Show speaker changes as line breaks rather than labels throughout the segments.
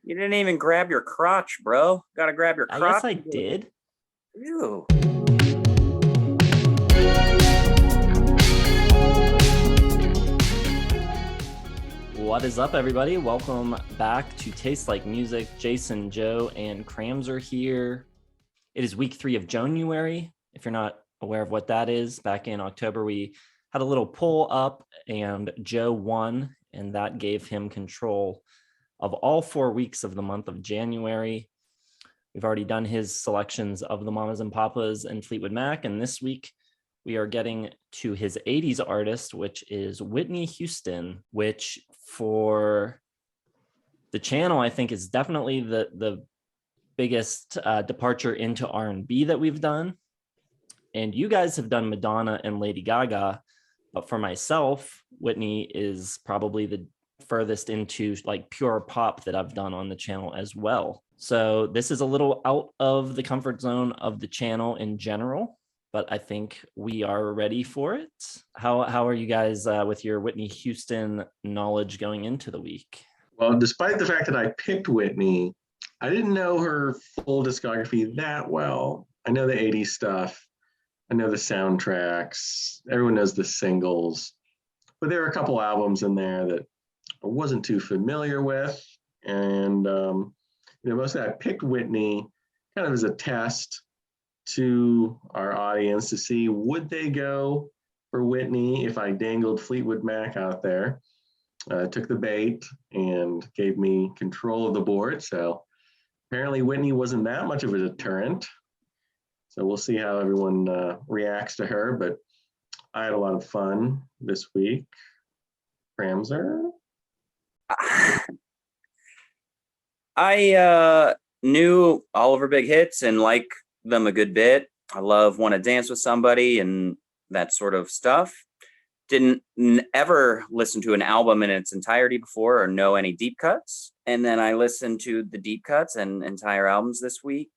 You didn't even grab your crotch, bro. Gotta grab your crotch.
Yes, I did.
Ew.
What is up, everybody? Welcome back to Taste Like Music. Jason, Joe, and Crams are here. It is week 3 of January. If you're not aware of what that is, back in October, we had a little poll up and Joe won, and that gave him control of all 4 weeks of the month of January. We've already done his selections of the Mamas and Papas and Fleetwood Mac, and this week we are getting to his 80s artist, which is Whitney Houston, which for the channel, I think is definitely the biggest departure into R&B that we've done. And you guys have done Madonna and Lady Gaga, but for myself, Whitney is probably the furthest into like pure pop that I've done on the channel as well. So this is a little out of the comfort zone of the channel in general, but I think we are ready for it. How are you guys with your Whitney Houston knowledge going into the week?
Well, despite the fact that I picked Whitney, I didn't know her full discography that well. I know the 80s stuff. I know the soundtracks. Everyone knows the singles. But there are a couple albums in there that I wasn't too familiar with. And, mostly I picked Whitney kind of as a test to our audience to see would they go for Whitney if I dangled Fleetwood Mac out there. Took the bait and gave me control of the board. So apparently Whitney wasn't that much of a deterrent. So we'll see how everyone reacts to her. But I had a lot of fun this week. Ramser?
I knew all of her big hits and like them a good bit. I love Want to Dance with Somebody and that sort of stuff. Didn't ever listen to an album in its entirety before or know any deep cuts. And then I listened to the deep cuts and entire albums this week.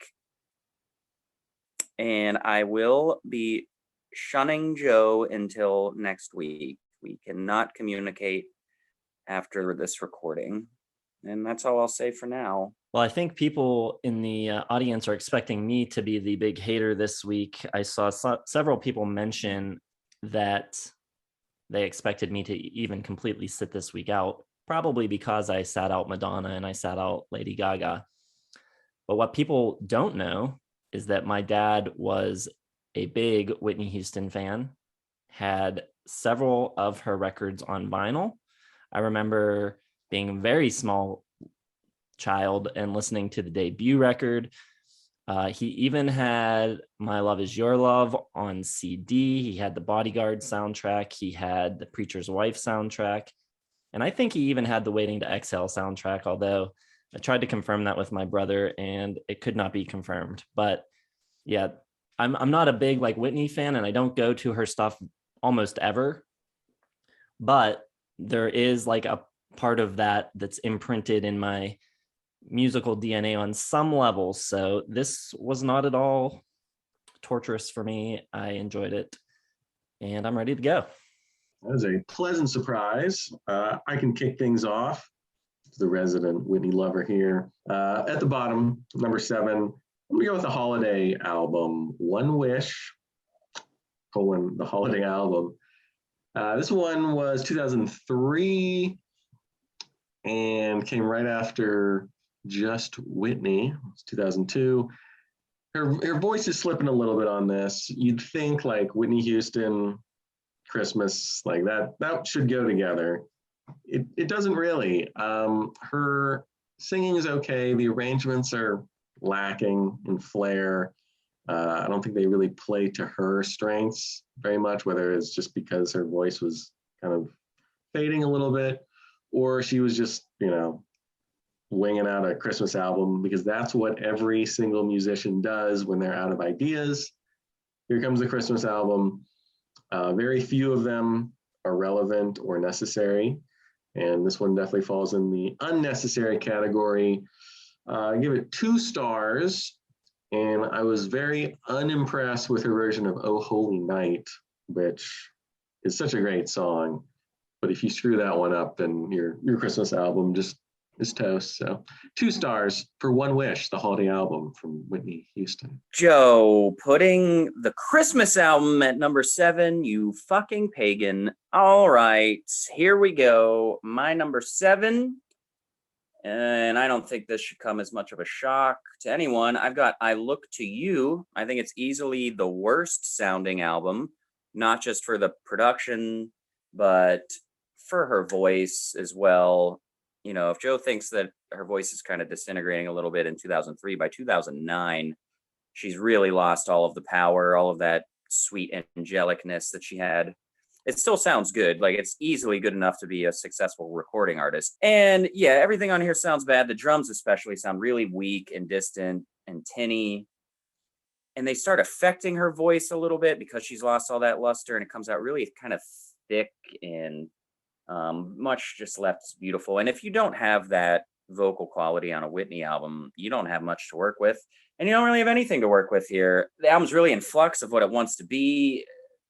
And I will be shunning Joe until next week. We cannot communicate after this recording. And that's all I'll say for now.
Well, I think people in the audience are expecting me to be the big hater this week. I saw several people mention that they expected me to even completely sit this week out, probably because I sat out Madonna and I sat out Lady Gaga. But what people don't know is that my dad was a big Whitney Houston fan, had several of her records on vinyl. I remember being a very small child and listening to the debut record. He even had My Love Is Your Love on CD. He had the Bodyguard soundtrack. He had the Preacher's Wife soundtrack. And I think he even had the Waiting to Exhale soundtrack, although I tried to confirm that with my brother and it could not be confirmed. But yeah, I'm not a big like Whitney fan and I don't go to her stuff almost ever. But there is like a part of that that's imprinted in my musical DNA on some level. So this was not at all torturous for me. I enjoyed it and I'm ready to go.
That was a pleasant surprise. I can kick things off. The resident Whitney lover here. At the bottom, number 7, I'm gonna go with the holiday album, One Wish, the holiday album. This one was 2003 and came right after Just Whitney. It's 2002. Her voice is slipping a little bit on this. You'd think like Whitney Houston, Christmas, like that should go together. It doesn't really. Her singing is okay. The arrangements are lacking in flair. I don't think they really play to her strengths very much, whether it's just because her voice was kind of fading a little bit, or she was just, winging out a Christmas album, because that's what every single musician does when they're out of ideas. Here comes the Christmas album. Very few of them are relevant or necessary. And this one definitely falls in the unnecessary category. I give it 2 stars. And I was very unimpressed with her version of Oh Holy Night, which is such a great song. But if you screw that one up, then your Christmas album just is toast. So 2 stars for One Wish, the holiday album from Whitney Houston.
Joe, putting the Christmas album at number 7, you fucking pagan. All right, here we go. My number 7, and I don't think this should come as much of a shock to anyone. I've got I Look to You. I think it's easily the worst sounding album, not just for the production, but for her voice as well. You know, if Joe thinks that her voice is kind of disintegrating a little bit in 2003, by 2009, she's really lost all of the power, all of that sweet angelicness that she had. It still sounds good. Like, it's easily good enough to be a successful recording artist. And yeah, everything on here sounds bad. The drums especially sound really weak and distant and tinny. And they start affecting her voice a little bit because she's lost all that luster, and it comes out really kind of thick and much just left beautiful. And if you don't have that vocal quality on a Whitney album, you don't have much to work with, and you don't really have anything to work with here. The album's really in flux of what it wants to be.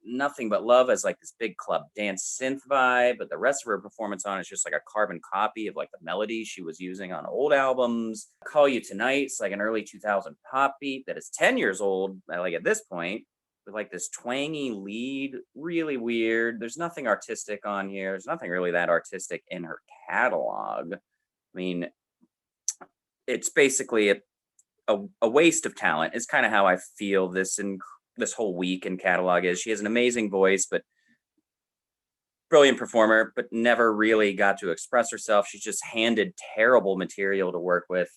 Nothing But Love as like this big club dance synth vibe, but the rest of her performance on is just like a carbon copy of like the melodies she was using on old albums. Call You Tonight's like an early 2000 pop beat that is 10 years old, like at this point, with like this twangy lead, really weird. There's nothing artistic on here. There's nothing really that artistic in her catalog. I mean, it's basically a waste of talent is kind of how I feel this whole week in catalog is. She has an amazing voice, but brilliant performer, but never really got to express herself. She's just handed terrible material to work with.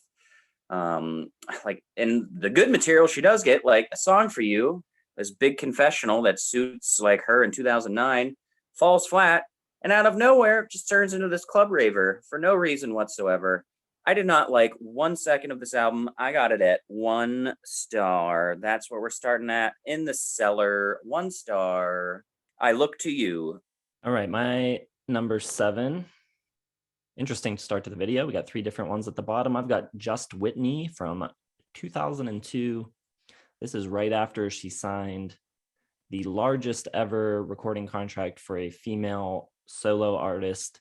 Like, and the good material she does get, like A Song for You, this big confessional that suits like her in 2009, falls flat, and out of nowhere just turns into this club raver for no reason whatsoever. I did not like 1 second of this album. I got it at 1 star. That's what we're starting at in the cellar. 1 star. I Look to You.
All right, my number 7. Interesting start to the video. We got 3 different ones at the bottom. I've got Just Whitney from 2002. This is right after she signed the largest ever recording contract for a female solo artist,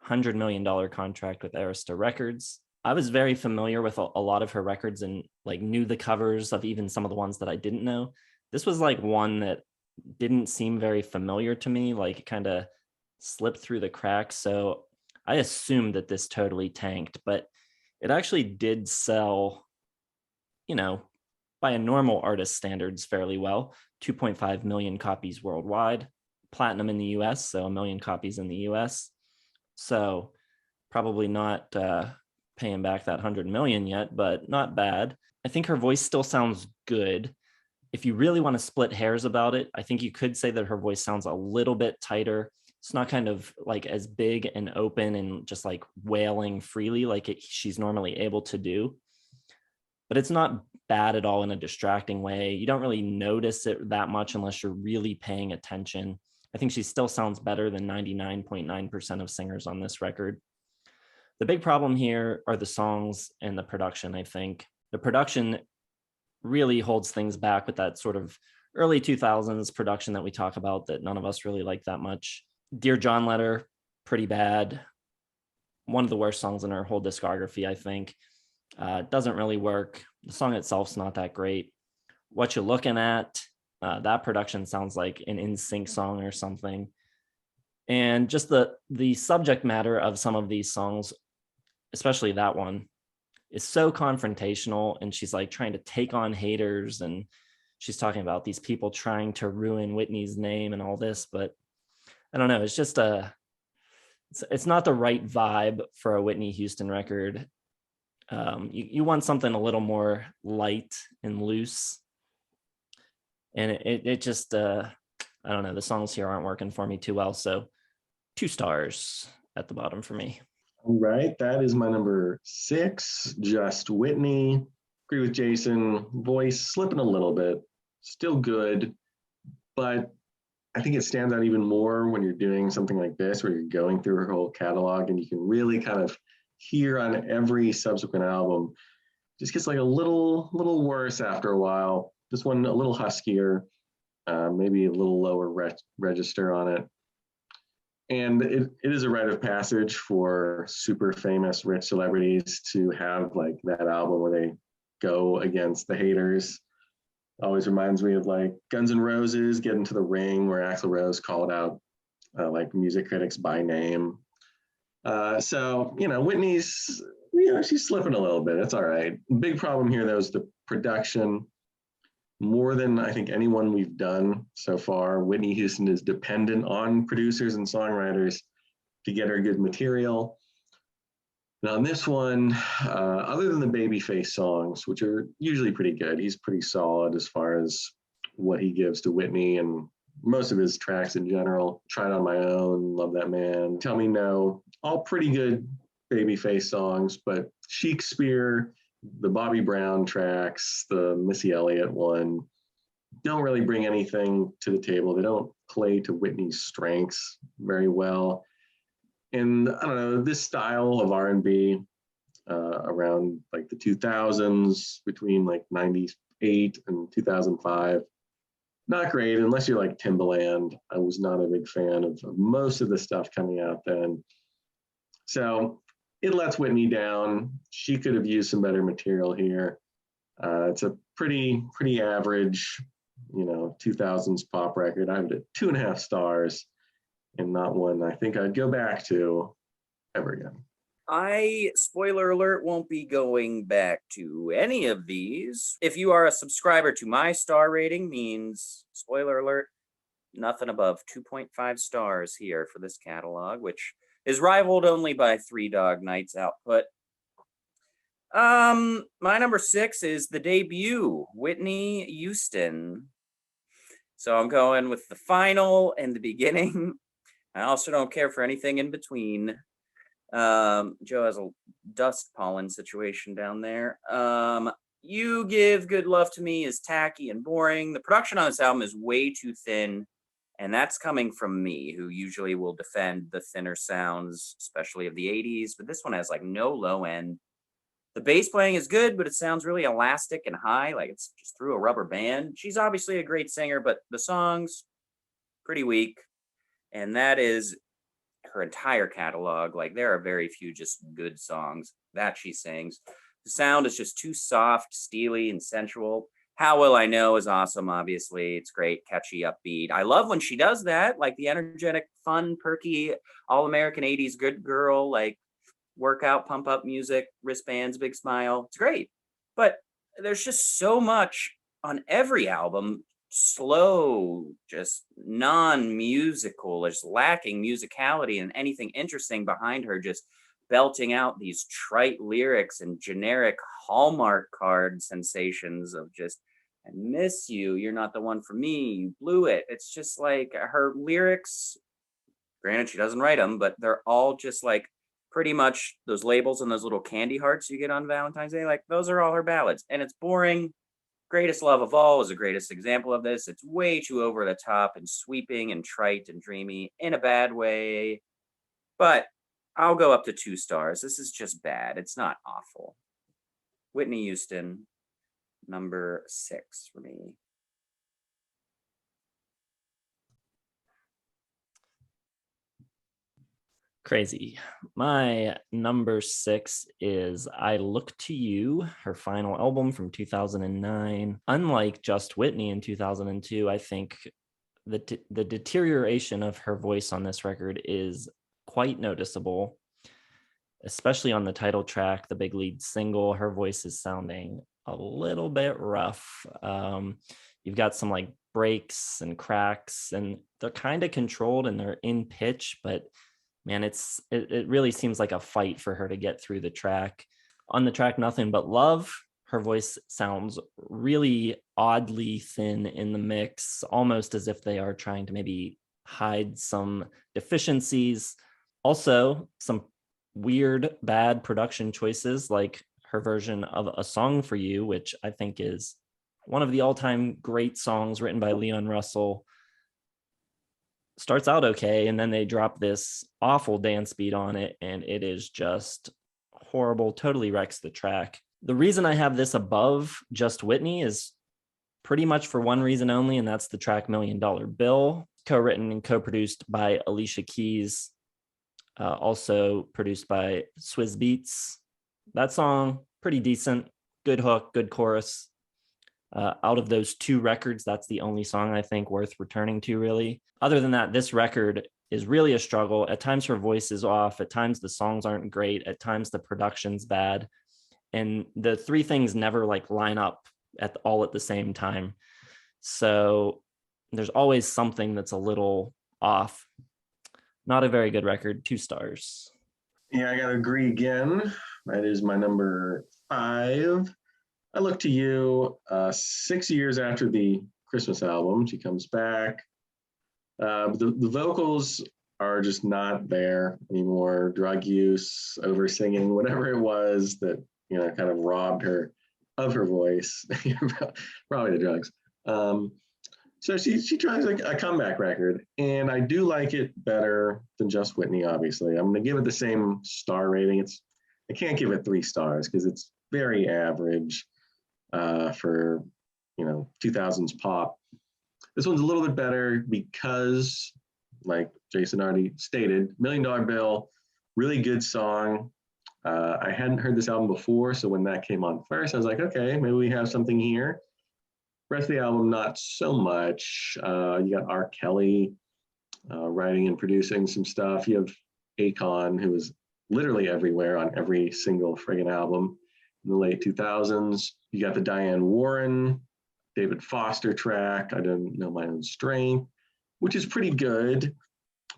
$100 million contract with Arista Records. I was very familiar with a lot of her records and like knew the covers of even some of the ones that I didn't know. This was like one that didn't seem very familiar to me, like it kind of slipped through the cracks. So I assumed that this totally tanked, but it actually did sell, you know, by a normal artist standards fairly well. 2.5 million copies worldwide, platinum in the US, so 1 million copies in the US. So probably not paying back that 100 million yet, but not bad. I think her voice still sounds good. If you really want to split hairs about it, I think you could say that her voice sounds a little bit tighter. It's not kind of like as big and open and just like wailing freely like she's normally able to do. But it's not bad at all in a distracting way. You don't really notice it that much unless you're really paying attention. I think she still sounds better than 99.9% of singers on this record. The big problem here are the songs and the production, I think. The production really holds things back with that sort of early 2000s production that we talk about that none of us really like that much. Dear John Letter, pretty bad. One of the worst songs in her whole discography, I think. Doesn't really work. The song itself's not that great. What You Looking At, that production sounds like an NSYNC song or something. And just the subject matter of some of these songs, especially that one, is so confrontational, and she's like trying to take on haters, and she's talking about these people trying to ruin Whitney's name and all this, but I don't know, it's just it's not the right vibe for a Whitney Houston record. You want something a little more light and loose, and it just I don't know, the songs here aren't working for me too well, so 2 stars at the bottom for me.
All right, that is my number 6, Just Whitney. Agree with Jason, voice slipping a little bit, still good, but I think it stands out even more when you're doing something like this, where you're going through her whole catalog and you can really kind of hear on every subsequent album, just gets like a little worse after a while. This one a little huskier, maybe a little lower register on it. And it is a rite of passage for super famous rich celebrities to have like that album where they go against the haters. Always reminds me of like Guns N' Roses Get Into the Ring, where Axl Rose called out like music critics by name. So, Whitney's, she's slipping a little bit. It's all right. Big problem here, though, is the production. More than I think anyone we've done so far, Whitney Houston is dependent on producers and songwriters to get her good material. Now, on this one, other than the Babyface songs, which are usually pretty good, he's pretty solid as far as what he gives to Whitney and most of his tracks in general. Tried on My Own, Love That Man, Tell Me No, all pretty good Babyface songs, but Shakespeare, the Bobby Brown tracks, the Missy Elliott one, don't really bring anything to the table. They don't play to Whitney's strengths very well. And I don't know, this style of R&B around like the 2000s, between like 98 and 2005, not great unless you're like Timbaland. I was not a big fan of most of the stuff coming out then. So it lets Whitney down. She could have used some better material here. It's a pretty average, 2000s pop record. I would 2.5 stars, and not one I think I'd go back to ever again.
Spoiler alert, won't be going back to any of these. If you are a subscriber to my star rating, means, spoiler alert, nothing above 2.5 stars here for this catalog, which is rivaled only by Three Dog Night's output. My number 6 is the debut, Whitney Houston. So I'm going with the final and the beginning. I also don't care for anything in between. Joe has a dust pollen situation down there. You Give Good Love to Me is tacky and boring. The production on this album is way too thin, and that's coming from me, who usually will defend the thinner sounds, especially of the 80s, but this one has like no low end. The bass playing is good, but it sounds really elastic and high, like it's just through a rubber band. She's obviously a great singer, but the songs, pretty weak. And that is her entire catalog. Like, there are very few just good songs that she sings. The sound is just too soft, steely, and sensual. How Will I Know is awesome, obviously. It's great, catchy, upbeat. I love when she does that, like the energetic, fun, perky, all-American 80s good girl, like workout, pump up music, wristbands, big smile. It's great. But there's just so much on every album, slow, just non-musical, just lacking musicality and anything interesting behind her, just belting out these trite lyrics and generic Hallmark card sensations of just, I miss you, you're not the one for me, you blew it. It's just like her lyrics, granted she doesn't write them, but they're all just like pretty much those labels and those little candy hearts you get on Valentine's Day. Like, those are all her ballads, and it's boring. Greatest Love of All is the greatest example of this. It's way too over the top and sweeping and trite and dreamy in a bad way. But I'll go up to 2 stars. This is just bad. It's not awful. Whitney Houston, number 6 for me.
Crazy. My number 6 is I Look to You, her final album from 2009. Unlike Just Whitney in 2002, I think the deterioration of her voice on this record is quite noticeable, especially on the title track, the big lead single. Her voice is sounding a little bit rough. You've got some like breaks and cracks, and they're kind of controlled and they're in pitch, but man, it really seems like a fight for her to get through the track. On the track Nothing But Love, her voice sounds really oddly thin in the mix, almost as if they are trying to maybe hide some deficiencies. Also, some weird, bad production choices, like her version of A Song for You, which I think is one of the all-time great songs written by Leon Russell. Starts out okay, and then they drop this awful dance beat on it, and it is just horrible, totally wrecks the track. The reason I have this above Just Whitney is pretty much for one reason only, and that's the track $1 Million Bill, co-written and co-produced by Alicia Keys, also produced by Swizz Beatz. That song, pretty decent, good hook, good chorus. Out of those 2 records, that's the only song I think worth returning to, really. Other than that, this record is really a struggle. At times her voice is off, at times the songs aren't great, at times the production's bad. And the 3 things never like line up at the same time. So there's always something that's a little off. Not a very good record, 2 stars.
Yeah, I gotta agree again. That is my number 5. I Look to You, 6 years after the Christmas album, she comes back. The vocals are just not there anymore. Drug use, over singing, whatever it was that, kind of robbed her of her voice. Probably the drugs. So she tries a comeback record, and I do like it better than Just Whitney, obviously. I'm going to give it the same star rating. I can't give it 3 stars because it's very average for 2000s pop. This one's a little bit better because, like Jason already stated, $1 Million Bill, really good song. I hadn't heard this album before, so when that came on first, I was like, okay, maybe we have something here. Rest of the album, not so much. You got R. Kelly writing and producing some stuff. You have Akon, who was literally everywhere on every single friggin' album in the late 2000s. You got the Diane Warren, David Foster track, I Don't Know My Own Strength, which is pretty good,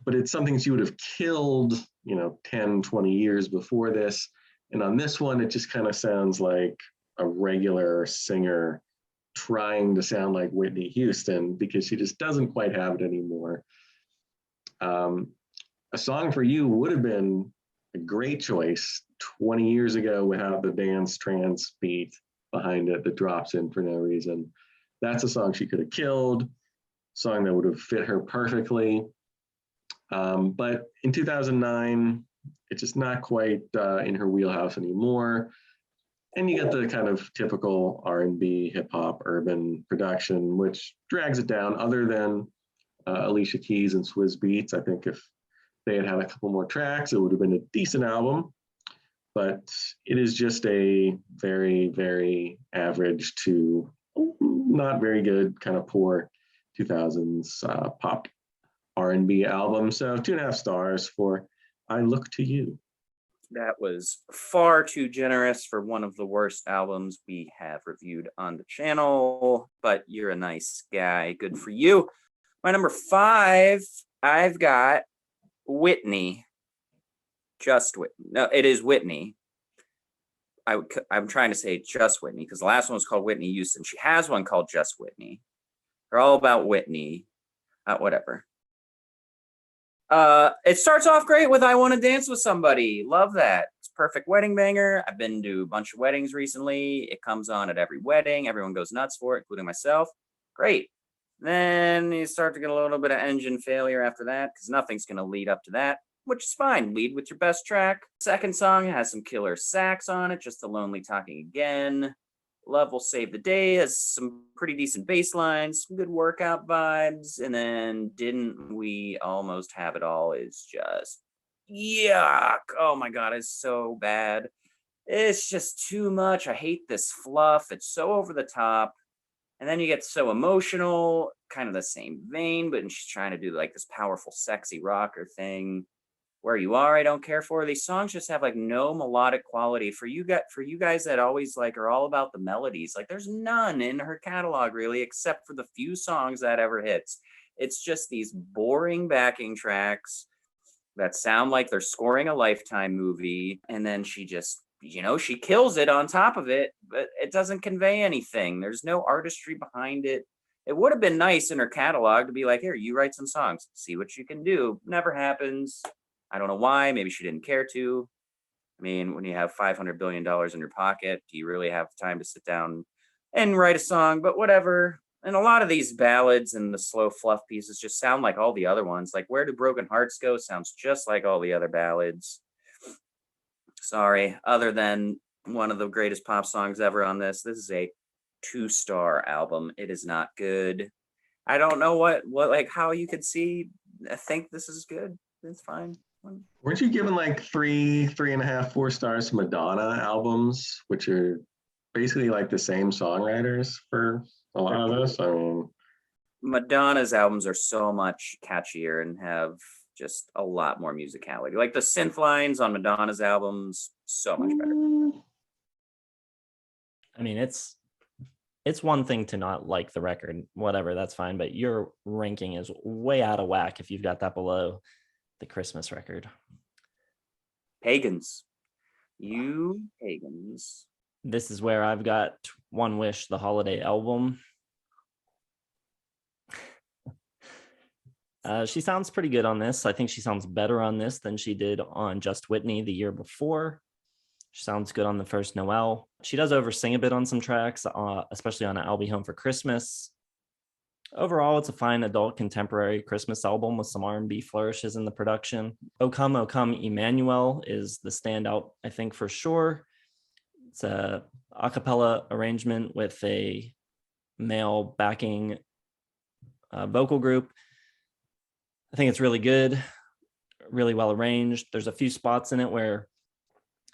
but it's something she would have killed, 10, 20 years before this. And on this one, it just kind of sounds like a regular singer trying to sound like Whitney Houston because she just doesn't quite have it anymore. A Song for You would have been a great choice 20 years ago without the dance trance beat behind it that drops in for no reason. That's a song she could have killed, song that would have fit her perfectly. But in 2009, it's just not quite in her wheelhouse anymore. And you get the kind of typical R&B, hip hop, urban production, which drags it down. Other than Alicia Keys and Swizz Beatz, I think if they had a couple more tracks, it would have been a decent album. But it is just a very, very average to not very good, kind of poor 2000s pop R&B album. So 2.5 stars for I Look to You.
That was far too generous for one of the worst albums we have reviewed on the channel, but you're a nice guy. Good for you. My number 5, I've got Whitney. Just Whitney. No, it is Whitney. I'm trying to say Just Whitney because the last one was called Whitney Houston. She has one called Just Whitney. They're all about Whitney. Whatever. It starts off great with I Want to Dance with Somebody. Love that. It's a perfect wedding banger. I've been to a bunch of weddings recently. It comes on at every wedding. Everyone goes nuts for it, including myself. Great. Then you start to get a little bit of engine failure after that because nothing's going to lead up to that, which is fine. Lead with your best track. Second song has some killer sax on it, just the lonely talking again. Love Will Save the Day has some pretty decent bass lines, some good workout vibes, and then Didn't We Almost Have It All is just yuck. Oh my God, it's so bad. It's just too much. I hate this fluff. It's so over the top. And then you get so emotional, kind of the same vein, but she's trying to do like this powerful, sexy rocker thing. Where You Are, I Don't Care For. These songs just have like no melodic quality. For you guys that always like are all about the melodies, like there's none in her catalog really, except for the few songs that ever hits. It's just these boring backing tracks that sound like they're scoring a Lifetime movie, and then she just, she kills it on top of it, but it doesn't convey anything. There's no artistry behind it. It would have been nice in her catalog to be like, here, you write some songs, see what you can do. Never happens. I don't know why. Maybe she didn't care to. I mean, when you have $500 billion in your pocket, do you really have time to sit down and write a song? But whatever. And a lot of these ballads and the slow fluff pieces just sound like all the other ones. Like Where Do Broken Hearts Go sounds just like all the other ballads. Sorry. Other than one of the greatest pop songs ever on this is a 2-star album. It is not good. I don't know what like how you could think this is good. It's fine.
Weren't you given like 3.5, 4 stars to Madonna albums, which are basically like the same songwriters for a lot of this? I mean,
Madonna's albums are so much catchier and have just a lot more musicality. Like the synth lines on Madonna's albums, so much better.
I mean, it's one thing to not like the record, whatever, that's fine. But your ranking is way out of whack if you've got that below the Christmas record.
Pagans. You pagans.
This is where I've got One Wish, the holiday album. She sounds pretty good on this. I think she sounds better on this than she did on Just Whitney the year before. She sounds good on the first Noel. She does oversing a bit on some tracks, especially on I'll Be Home for Christmas. Overall, it's a fine adult contemporary Christmas album with some R&B flourishes in the production. O Come, Emmanuel is the standout, I think, for sure. It's a cappella arrangement with a male backing vocal group. I think it's really good, really well arranged. There's a few spots in it where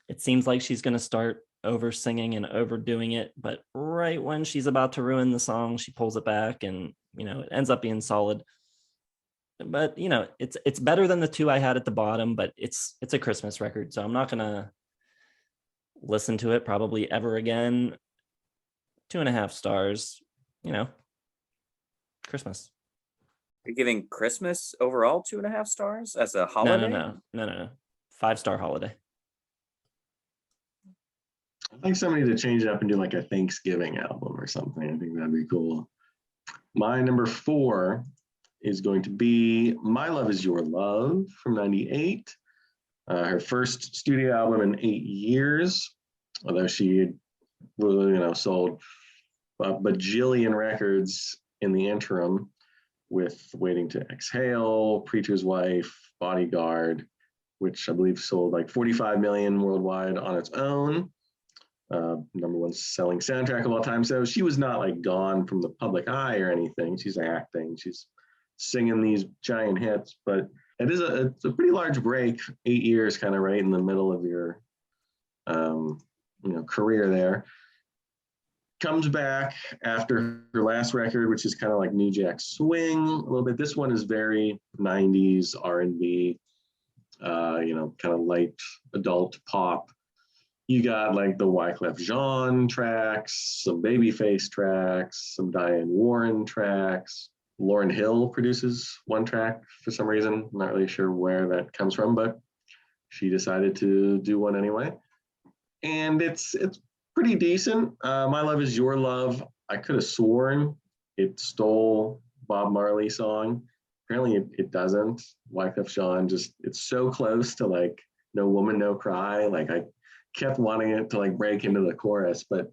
it seems like she's going to start over singing and overdoing it, but right when she's about to ruin the song, she pulls it back, and it ends up being solid. But it's better than the 2 I had at the bottom, but it's a Christmas record, so I'm not going to listen to it probably ever again. 2.5 stars, Christmas.
You're giving Christmas overall 2.5 stars as a holiday?
No. 5-star holiday.
I'd like somebody to change it up and do like a Thanksgiving album or something. I think that'd be cool. My number 4 is going to be My Love Is Your Love from '98. Her first studio album in 8 years, although she had sold a bajillion records in the interim with Waiting to Exhale, Preacher's Wife, Bodyguard, which I believe sold like 45 million worldwide on its own. Number 1 selling soundtrack of all time. So she was not like gone from the public eye or anything. She's acting, she's singing these giant hits, but it's a pretty large break. 8 years, kind of right in the middle of your career there. Comes back after her last record, which is kind of like New Jack Swing a little bit. This one is very 90s R&B, kind of light adult pop. You got like the Wyclef Jean tracks, some Babyface tracks, some Diane Warren tracks. Lauryn Hill produces one track for some reason. I'm not really sure where that comes from, but she decided to do one anyway. And it's pretty decent. My Love Is Your Love, I could have sworn it stole Bob Marley's song. Apparently it doesn't. Wyclef Jean it's so close to like No Woman, No Cry. Like I kept wanting it to like break into the chorus, but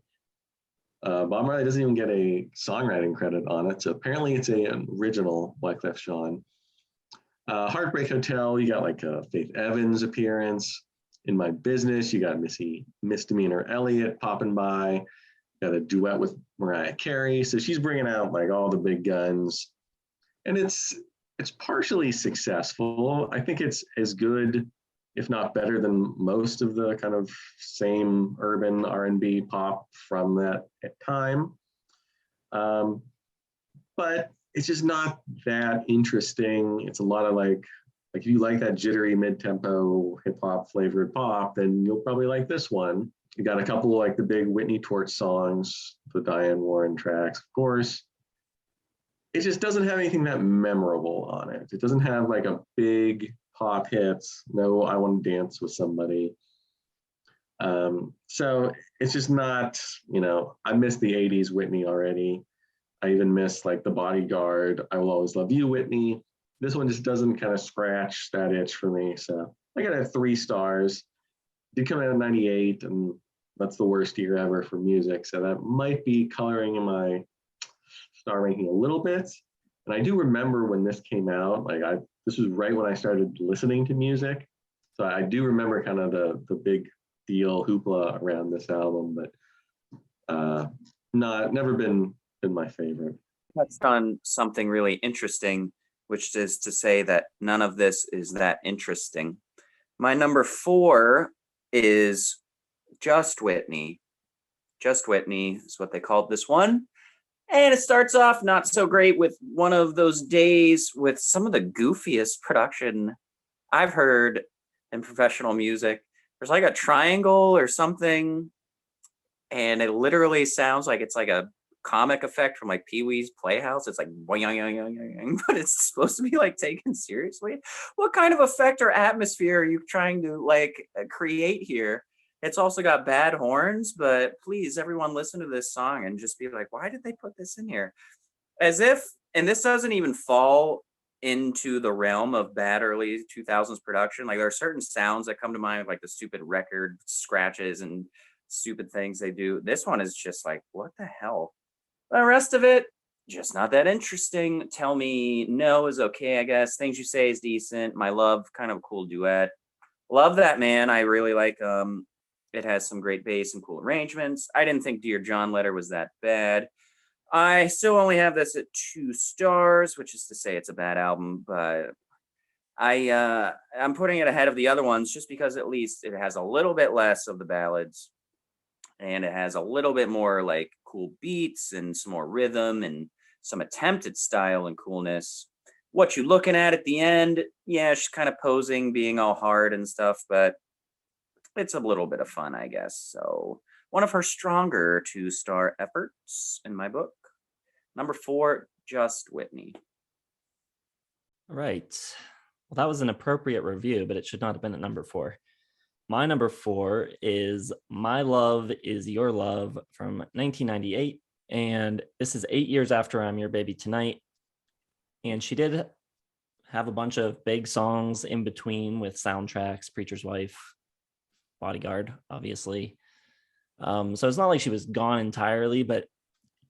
Bob Marley doesn't even get a songwriting credit on it. So apparently it's an original Wyclef Jean. Heartbreak Hotel, you got like a Faith Evans appearance. In My Business, you got Misdemeanor Elliott popping by. Got a duet with Mariah Carey. So she's bringing out like all the big guns. And it's partially successful. I think it's as good, if not better, than most of the kind of same urban R&B pop from that time. But it's just not that interesting. It's a lot of like if you like that jittery mid-tempo hip-hop flavored pop, then you'll probably like this one. You got a couple of like the big Whitney Torch songs, the Diane Warren tracks, of course. It just doesn't have anything that memorable on it. It doesn't have like a big pop hits. No, I Want to Dance with Somebody. So it's just not, I miss the 80s Whitney already. I even miss like the Bodyguard, I Will Always Love You Whitney. This one just doesn't kind of scratch that itch for me. So I got it 3 stars. Did come out in '98, and that's the worst year ever for music. So that might be coloring in my star ranking a little bit. And I do remember when this came out, this was right when I started listening to music. So I do remember kind of the big deal hoopla around this album, but never been my favorite.
Touched on something really interesting, which is to say that none of this is that interesting. My number 4 is Just Whitney. Just Whitney is what they called this one. And it starts off not so great with one of those days with some of the goofiest production I've heard in professional music. There's like a triangle or something, and it literally sounds like it's like a comic effect from like Pee-wee's Playhouse. It's like, but it's supposed to be like taken seriously. What kind of effect or atmosphere are you trying to like create here? It's also got bad horns, but please, everyone, listen to this song and just be like, why did they put this in here? As if, and this doesn't even fall into the realm of bad early 2000s production. Like there are certain sounds that come to mind, like the stupid record scratches and stupid things they do. This one is just like, what the hell? The rest of it, just not that interesting. Tell Me No is okay, I guess. Things You Say is decent. My Love, kind of a cool duet. Love That Man. I really like it has some great bass and cool arrangements. I didn't think Dear John Letter was that bad. I still only have this at 2 stars, which is to say it's a bad album, but I'm putting it ahead of the other ones just because at least it has a little bit less of the ballads and it has a little bit more like cool beats and some more rhythm and some attempt at style and coolness. What You Looking At the end, yeah, she's kind of posing, being all hard and stuff, but it's a little bit of fun, I guess. So one of her stronger 2-star efforts in my book. Number 4, Just Whitney.
Right. Well, that was an appropriate review, but it should not have been at number 4. My number 4 is My Love Is Your Love from 1998. And this is 8 years after I'm Your Baby Tonight. And she did have a bunch of big songs in between with soundtracks, Preacher's Wife, Bodyguard, obviously. So it's not like she was gone entirely, but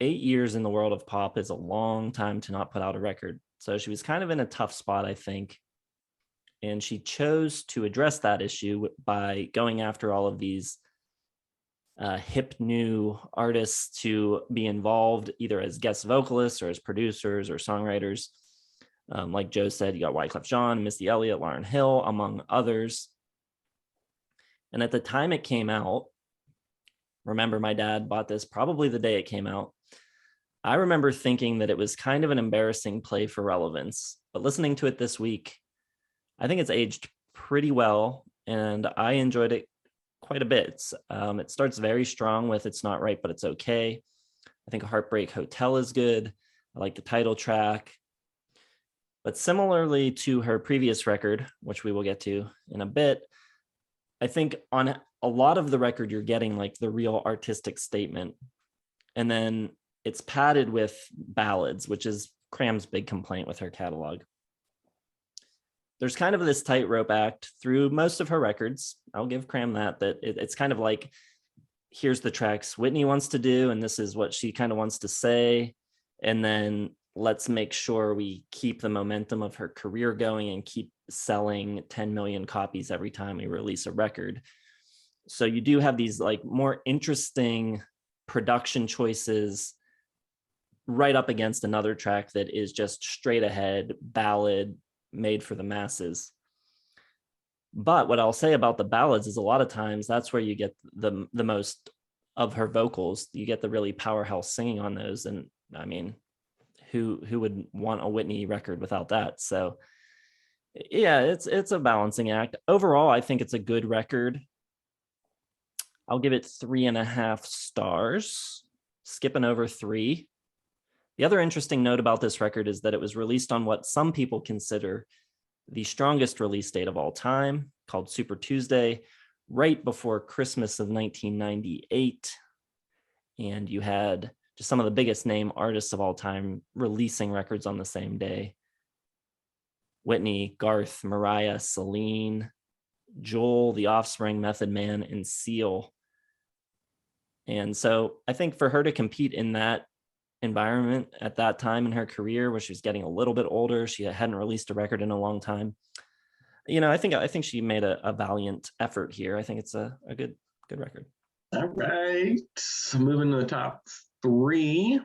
8 years in the world of pop is a long time to not put out a record. So she was kind of in a tough spot, I think. And she chose to address that issue by going after all of these hip new artists to be involved either as guest vocalists or as producers or songwriters. Like Joe said, you got Wyclef Jean, Missy Elliott, Lauryn Hill, among others. And at the time it came out, remember my dad bought this probably the day it came out. I remember thinking that it was kind of an embarrassing play for relevance, but listening to it this week, I think it's aged pretty well and I enjoyed it quite a bit. It starts very strong with It's Not Right, But It's Okay. I think Heartbreak Hotel is good. I like the title track. But similarly to her previous record, which we will get to in a bit, I think on a lot of the record, you're getting like the real artistic statement. And then it's padded with ballads, which is Cram's big complaint with her catalog. There's kind of this tightrope act through most of her records. I'll give Cram that it's kind of like, here's the tracks Whitney wants to do, and this is what she kind of wants to say. And then let's make sure we keep the momentum of her career going and keep selling 10 million copies every time we release a record. So you do have these like more interesting production choices right up against another track that is just straight ahead ballad made for the masses. But what I'll say about the ballads is a lot of times that's where you get the most of her vocals. You get the really powerhouse singing on those. And I mean, who would want a Whitney record without that? So yeah, it's a balancing act. Overall, I think it's a good record. I'll give it 3.5 stars, skipping over 3. The other interesting note about this record is that it was released on what some people consider the strongest release date of all time, called Super Tuesday, right before Christmas of 1998. And you had just some of the biggest name artists of all time releasing records on the same day. Whitney, Garth, Mariah, Celine, Joel, The Offspring, Method Man, and Seal. And so I think for her to compete in that environment at that time in her career where she was getting a little bit older, she hadn't released a record in a long time. You know, I think she made a valiant effort here. I think it's a good record.
All right. Moving to the top 3,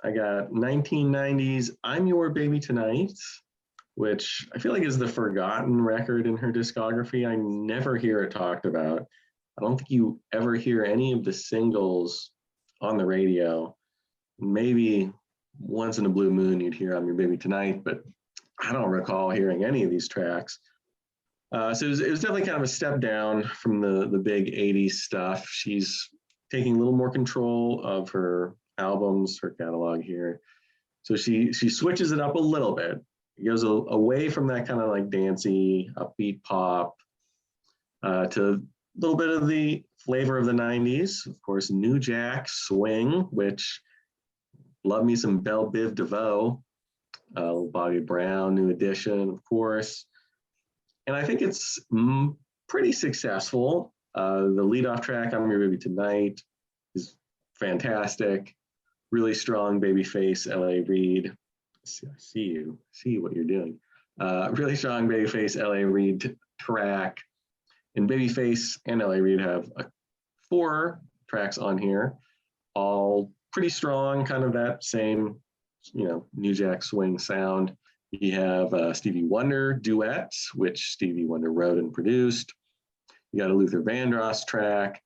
I got 1990s I'm Your Baby Tonight, which I feel like is the forgotten record in her discography. I never hear it talked about. I don't think you ever hear any of the singles on the radio. Maybe once in a blue moon you'd hear I'm Your Baby Tonight, but I don't recall hearing any of these tracks. So it was definitely kind of a step down from the big 80s stuff. She's taking a little more control of her albums, her catalog here. So she switches it up a little bit. It goes away from that kind of like dancey, upbeat pop to a little bit of the flavor of the 90s. Of course, New Jack Swing, which love me some Belle Biv DeVoe, Bobby Brown, New Edition, of course. And I think it's pretty successful. The leadoff track, I'm Your Baby Tonight, is fantastic. Really strong babyface L.A. Reid. I see what you're doing. Really strong babyface L.A. Reid track. And Babyface and L.A. Reid have 4 tracks on here, all pretty strong, kind of that same, New Jack Swing sound. You have Stevie Wonder duet, which Stevie Wonder wrote and produced. You got a Luther Vandross track.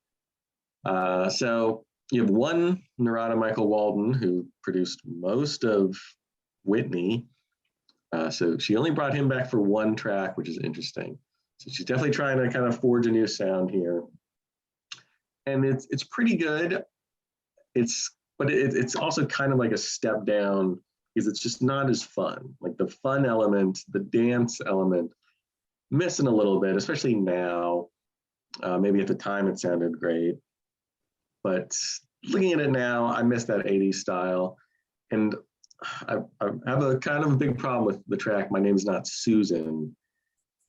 So you have one Narada Michael Walden, who produced most of Whitney. So she only brought him back for 1 track, which is interesting. So she's definitely trying to kind of forge a new sound here. And it's pretty good. But it's also kind of like a step down because it's just not as fun. Like the fun element, the dance element, missing a little bit, especially now. Maybe at the time it sounded great. But looking at it now, I miss that 80s style. And I have a kind of a big problem with the track, My Name's Not Susan.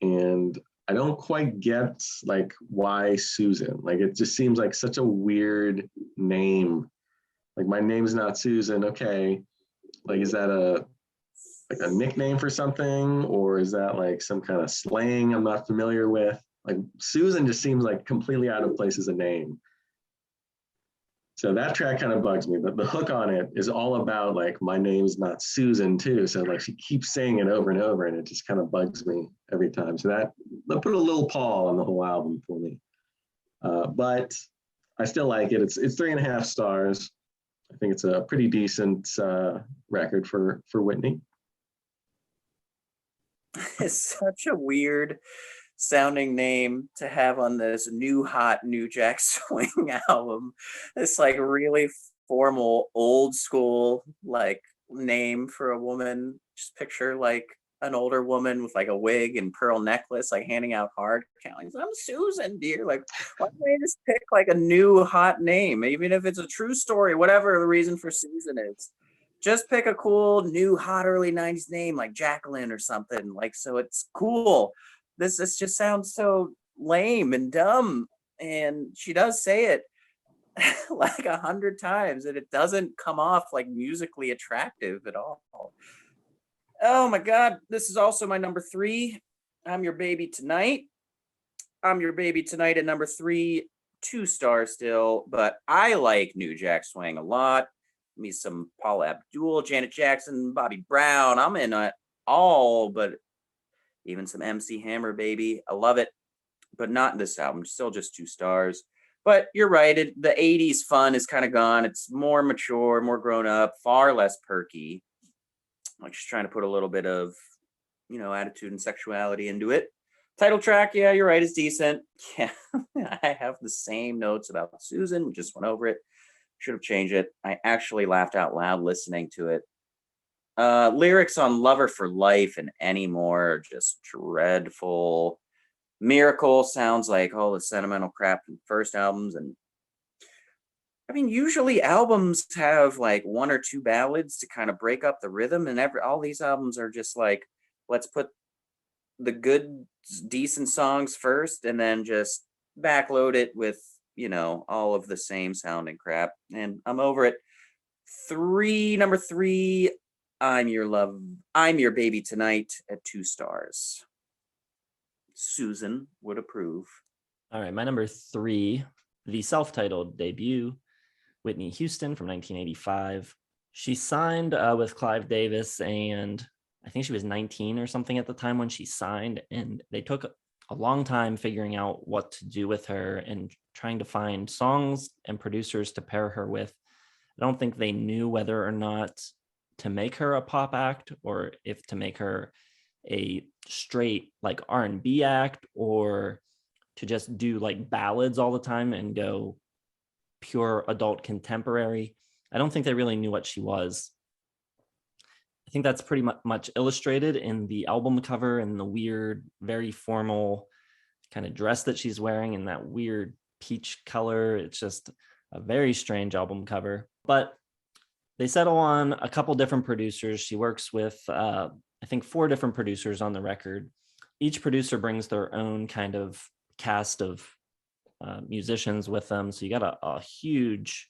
And I don't quite get like why Susan. Like it just seems like such a weird name. Like My Name's Not Susan. Okay, like is that a nickname for something, or is that like some kind of slang I'm not familiar with? Like Susan just seems like completely out of place as a name. So that track kind of bugs me, but the hook on it is all about like my name's not Susan too. So like she keeps saying it over and over, and it just kind of bugs me every time. So that put a little pall on the whole album for me. But I still like it. It's 3.5 stars. I think it's a pretty decent record for Whitney.
It's such a weird sounding name to have on this new hot New Jack Swing album. It's like really formal, old school like name for a woman. Just picture like an older woman with like a wig and pearl necklace, like handing out hard counties. I'm Susan, dear. Like, why don't they just pick like a new hot name, even if it's a true story, whatever the reason for Susan is. Just pick a cool new hot early 90s name like Jacqueline or something. Like, so it's cool. This just sounds so lame and dumb. And she does say it like 100 times, and it doesn't come off like musically attractive at all. Oh my God, this is also my number 3. I'm Your Baby Tonight. I'm Your Baby Tonight at number 3, 2 stars still, but I like New Jack Swing a lot. Me some Paula Abdul, Janet Jackson, Bobby Brown. I'm in it all, but even some MC Hammer, baby. I love it, but not this album. Still just 2 stars. But you're right. The 80s fun is kind of gone. It's more mature, more grown up, far less perky. Like just trying to put a little bit of, attitude and sexuality into it. Title track, yeah, you're right, is decent. Yeah, I have the same notes about Susan. We just went over it. Should have changed it. I actually laughed out loud listening to it. Lyrics on Lover for Life and Anymore are just dreadful. Miracle sounds like all the sentimental crap from first albums. And I mean, usually albums have like 1 or 2 ballads to kind of break up the rhythm. And all these albums are just like, let's put the good, decent songs first and then just backload it with, all of the same sounding crap. And I'm over it. Number 3, I'm Your Baby Tonight at 2 stars. Susan would approve.
All right, my number 3, the self-titled debut, Whitney Houston from 1985. She signed with Clive Davis, and I think she was 19 or something at the time when she signed, and they took a long time figuring out what to do with her and trying to find songs and producers to pair her with. I don't think they knew whether or not to make her a pop act or if to make her a straight like R&B act or to just do like ballads all the time and go pure adult contemporary. I don't think they really knew what she was. I think that's pretty much illustrated in the album cover and the weird, very formal kind of dress that she's wearing and that weird peach color. It's just a very strange album cover. But they settle on a couple different producers. She works with, I think, 4 different producers on the record. Each producer brings their own kind of cast of musicians with them. So you got a huge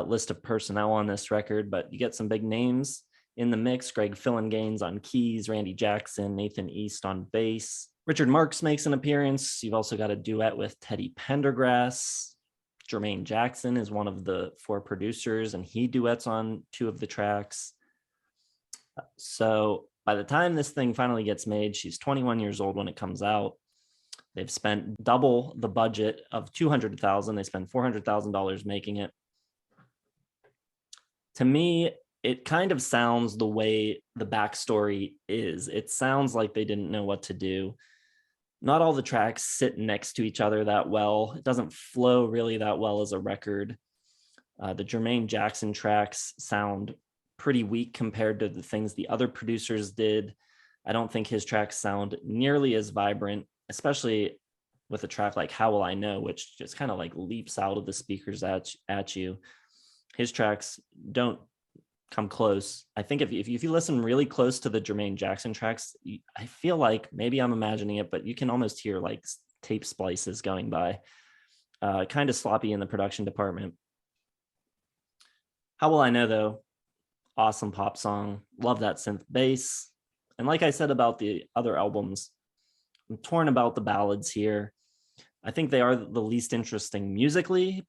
list of personnel on this record, but you get some big names in the mix. Greg Phillinganes on keys, Randy Jackson, Nathan East on bass. Richard Marx makes an appearance. You've also got a duet with Teddy Pendergrass. Jermaine Jackson is one of the 4 producers, and he duets on 2 of the tracks. So by the time this thing finally gets made, she's 21 years old when it comes out. They've spent double the budget of $200,000. They spent $400,000 making it. To me, it kind of sounds the way the backstory is. It sounds like they didn't know what to do. Not all the tracks sit next to each other that well. It doesn't flow really that well as a record. The Jermaine Jackson tracks sound pretty weak compared to the things the other producers did. I don't think his tracks sound nearly as vibrant, especially with a track like How Will I Know, which just kind of like leaps out of the speakers at you. His tracks don't come close. I think if you listen really close to the Jermaine Jackson tracks, I feel like maybe I'm imagining it, but you can almost hear like tape splices going by. Kind of sloppy in the production department. How Will I Know, though? Awesome pop song. Love that synth bass. And like I said about the other albums, I'm torn about the ballads here. I think they are the least interesting musically,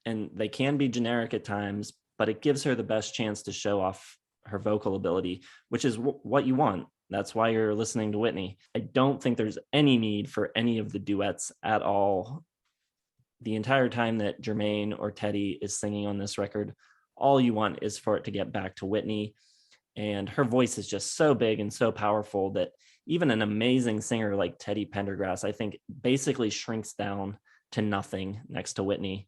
and they can be generic at times, but it gives her the best chance to show off her vocal ability, which is what you want. That's why you're listening to Whitney. I don't think there's any need for any of the duets at all. The entire time that Jermaine or Teddy is singing on this record, all you want is for it to get back to Whitney. And her voice is just so big and so powerful that even an amazing singer like Teddy Pendergrass, I think, basically shrinks down to nothing next to Whitney.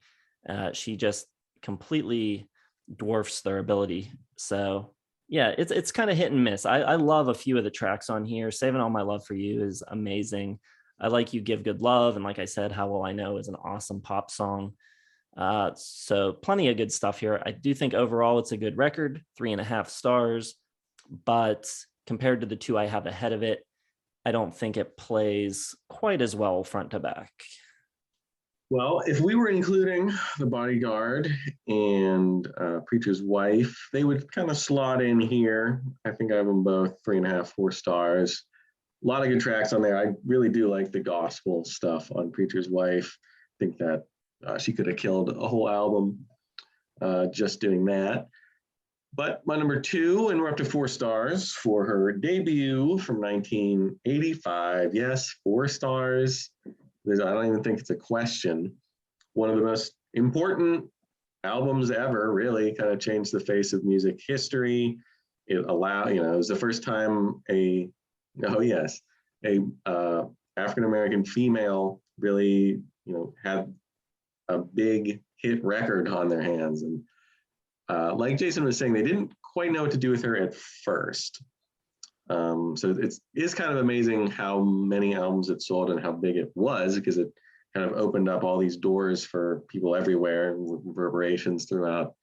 She just completely dwarfs their ability. So yeah, it's kind of hit and miss. I love a few of the tracks on here. Saving All My Love for You is amazing. I like You Give Good Love. And like I said, How Will I Know is an awesome pop song. So plenty of good stuff here. I do think overall it's a good record, 3.5 stars, but compared to the 2 I have ahead of it, I don't think it plays quite as well front to back.
Well, if we were including The Bodyguard and Preacher's Wife, they would kind of slot in here. I think I have them both 3.5, 4 stars. A lot of good tracks on there. I really do like the gospel stuff on Preacher's Wife. I think that she could have killed a whole album just doing that. But my number 2, and we're up to 4 stars for her debut from 1985. Yes, 4 stars. I don't even think it's a question. One of the most important albums ever, really kind of changed the face of music history. It was the first time a African-American female really, had a big hit record on their hands. And like Jason was saying, they didn't quite know what to do with her at first. So it's kind of amazing how many albums it sold and how big it was, because it kind of opened up all these doors for people everywhere and reverberations throughout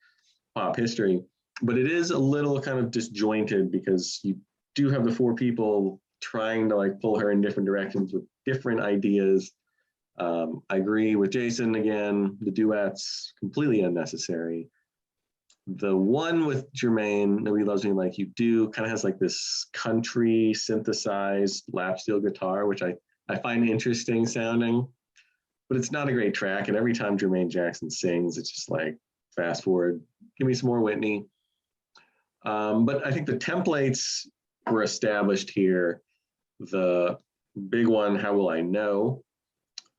pop history. But it is a little kind of disjointed because you do have the 4 people trying to like pull her in different directions with different ideas. I agree with Jason again, the duets completely unnecessary. The one with Jermaine, Nobody Loves Me Like You Do, kind of has like this country synthesized lap steel guitar, which I find interesting sounding, but it's not a great track. And every time Jermaine Jackson sings, it's just like fast forward, give me some more Whitney. But I think the templates were established here. The big one, How Will I Know,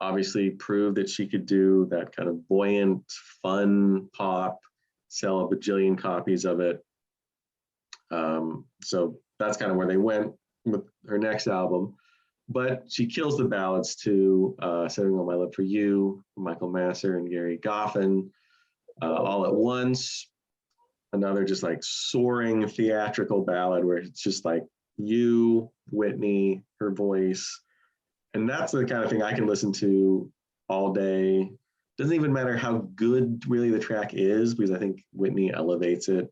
obviously proved that she could do that kind of buoyant, fun pop, sell a bajillion copies of it. So that's kind of where they went with her next album. But she kills the ballads too. Setting on My Love for You, Michael Masser and Gary Goffin, All at Once. Another just like soaring theatrical ballad where it's just like you, Whitney, her voice. And that's the kind of thing I can listen to all day. Doesn't even matter how good really the track is, because I think Whitney elevates it.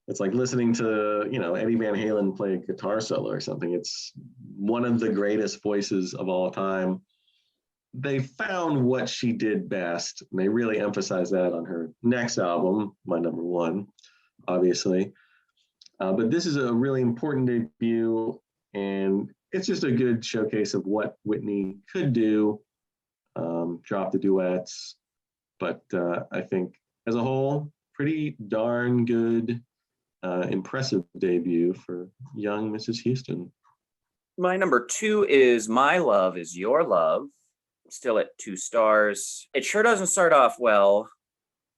It's like listening to, Eddie Van Halen play a guitar solo or something. It's one of the greatest voices of all time. They found what she did best, and they really emphasized that on her next album, my number one, obviously. But this is a really important debut, and it's just a good showcase of what Whitney could do. Drop the duets, but I think as a whole, pretty darn good, impressive debut for young Mrs. Houston.
My number 2 is My Love Is Your Love, still at 2 stars. It sure doesn't start off well.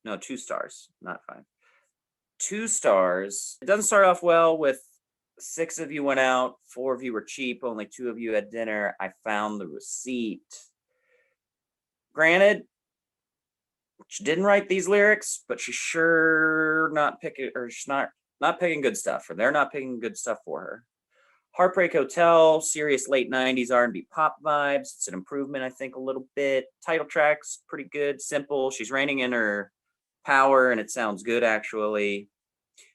No, 2 stars, not 5. 2 stars. It doesn't start off well with 6 of you went out, 4 of you were cheap, only 2 of you had dinner. I found the receipt. Granted, she didn't write these lyrics, but she's sure not picking, or she's not picking good stuff, or they're not picking good stuff for her. Heartbreak Hotel, serious late 90s R&B pop vibes. It's an improvement, I think, a little bit. Title track's pretty good, simple. She's reining in her power, and it sounds good, actually.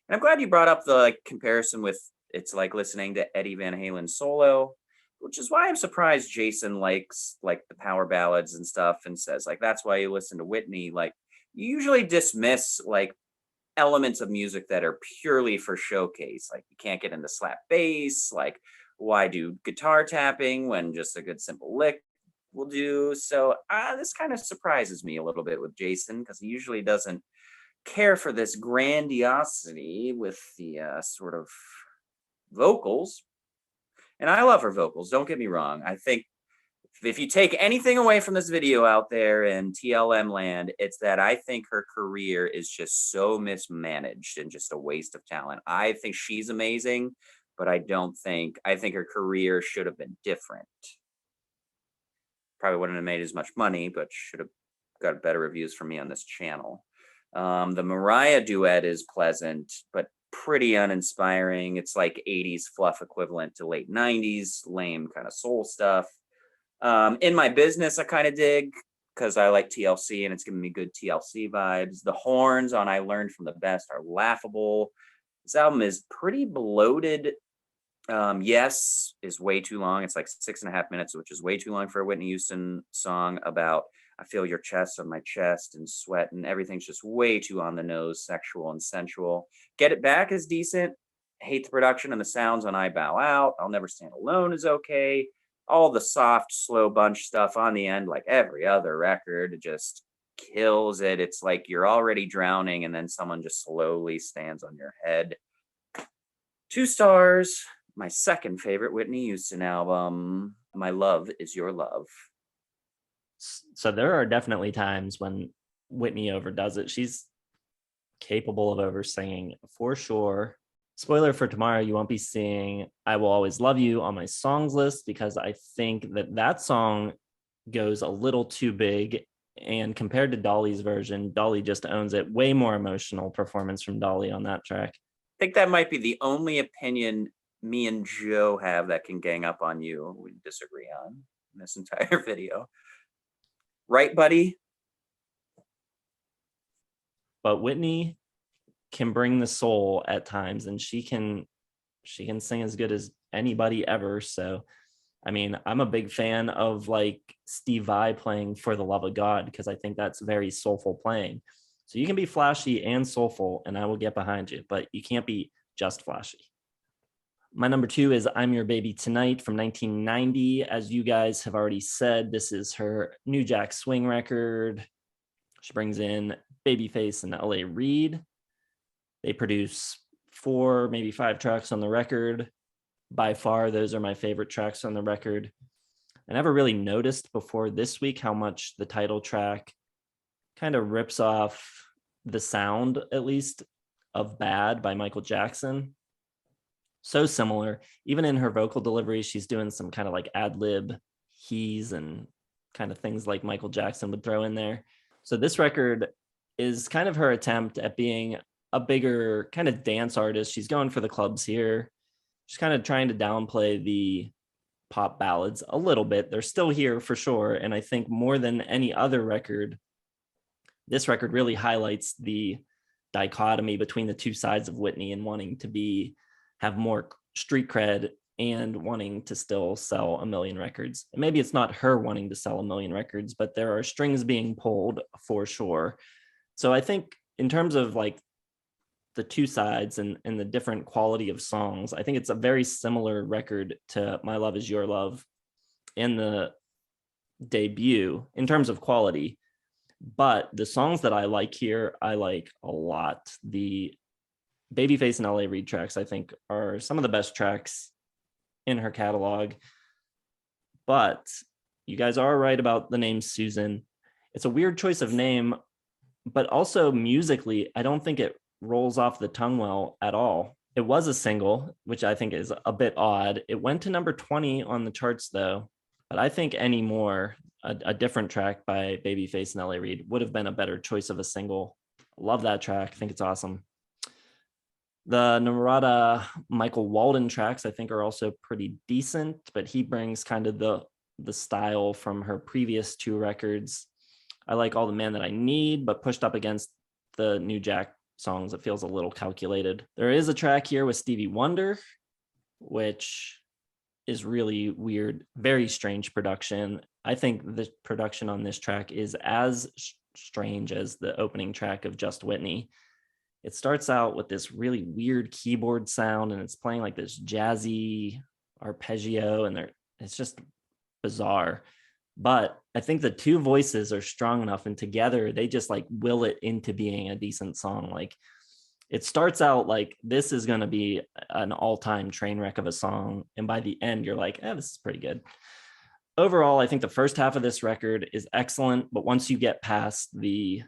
And I'm glad you brought up the comparison with it's like listening to Eddie Van Halen solo, which is why I'm surprised Jason likes the power ballads and stuff and says that's why you listen to Whitney. You usually dismiss elements of music that are purely for showcase. You can't get into slap bass. Why do guitar tapping when just a good simple lick will do? So this kind of surprises me a little bit with Jason, because he usually doesn't care for this grandiosity with the sort of vocals. And I love her vocals, don't get me wrong. I think if you take anything away from this video out there in TLM land, it's that I think her career is just so mismanaged and just a waste of talent. I think she's amazing, but I think her career should have been different. Probably wouldn't have made as much money, but should have got better reviews from me on this channel. The Mariah duet is pleasant, but pretty uninspiring. It's like 80s fluff equivalent to late 90s lame kind of soul stuff. In My Business I kind of dig, because I like TLC and it's giving me good TLC vibes. The horns on I Learned from the Best are laughable. This album is pretty bloated. Yes is way too long. It's like 6.5 minutes, which is way too long for a Whitney Houston song about I feel your chest on my chest and sweat, and everything's just way too on the nose, sexual and sensual. Get It Back is decent. Hate the production and the sounds on I Bow Out. I'll Never Stand Alone is okay. All the soft, slow bunch stuff on the end, like every other record, just kills it. It's like you're already drowning and then someone just slowly stands on your head. 2 stars. My second favorite Whitney Houston album, My Love Is Your Love.
So there are definitely times when Whitney overdoes it. She's capable of over-singing for sure. Spoiler for tomorrow, you won't be seeing I Will Always Love You on my songs list, because I think that song goes a little too big. And compared to Dolly's version, Dolly just owns it. Way more emotional performance from Dolly on that track.
I think that might be the only opinion me and Joe have that can gang up on you. We disagree on in this entire video. Right, buddy?
But Whitney can bring the soul at times, and she can sing as good as anybody ever. So I mean, I'm a big fan of Steve Vai playing For the Love of God, because I think that's very soulful playing. So you can be flashy and soulful and I will get behind you, but you can't be just flashy. My number 2 is I'm Your Baby Tonight from 1990. As you guys have already said, this is her New Jack Swing record. She brings in Babyface and LA Reid. They produce 4, maybe 5 tracks on the record. By far, those are my favorite tracks on the record. I never really noticed before this week how much the title track kind of rips off the sound, at least, of Bad by Michael Jackson. So similar. Even in her vocal delivery, she's doing some kind of like ad-lib he's and kind of things like Michael Jackson would throw in there. So this record is kind of her attempt at being a bigger kind of dance artist. She's going for the clubs here. She's kind of trying to downplay the pop ballads a little bit. They're still here for sure. And I think more than any other record, this record really highlights the dichotomy between the two sides of Whitney and wanting to have more street cred and wanting to still sell 1 million records. And maybe it's not her wanting to sell 1 million records, but there are strings being pulled for sure. So I think in terms of like the two sides and the different quality of songs, I think it's a very similar record to My Love Is Your Love and the debut in terms of quality. But the songs that I like here, I like a lot. The Babyface and LA Reid tracks, I think, are some of the best tracks in her catalog. But you guys are right about the name Susan. It's a weird choice of name, but also musically, I don't think it rolls off the tongue well at all. It was a single, which I think is a bit odd. It went to number 20 on the charts though, but I think Any More, a different track by Babyface and LA Reid, would have been a better choice of a single. Love that track. I think it's awesome. The Narada Michael Walden tracks I think are also pretty decent, but he brings kind of the style from her previous 2 records. I like All the Man That I Need, but pushed up against the New Jack songs, it feels a little calculated. There is a track here with Stevie Wonder, which is really weird, very strange production. I think the production on this track is as strange as the opening track of Just Whitney. It starts out with this really weird keyboard sound and it's playing like this jazzy arpeggio and it's just bizarre. But I think the 2 voices are strong enough and together they just like will it into being a decent song. Like it starts out like this is going to be an all-time train wreck of a song. And by the end, you're like, this is pretty good. Overall, I think the first half of this record is excellent. But once you get past the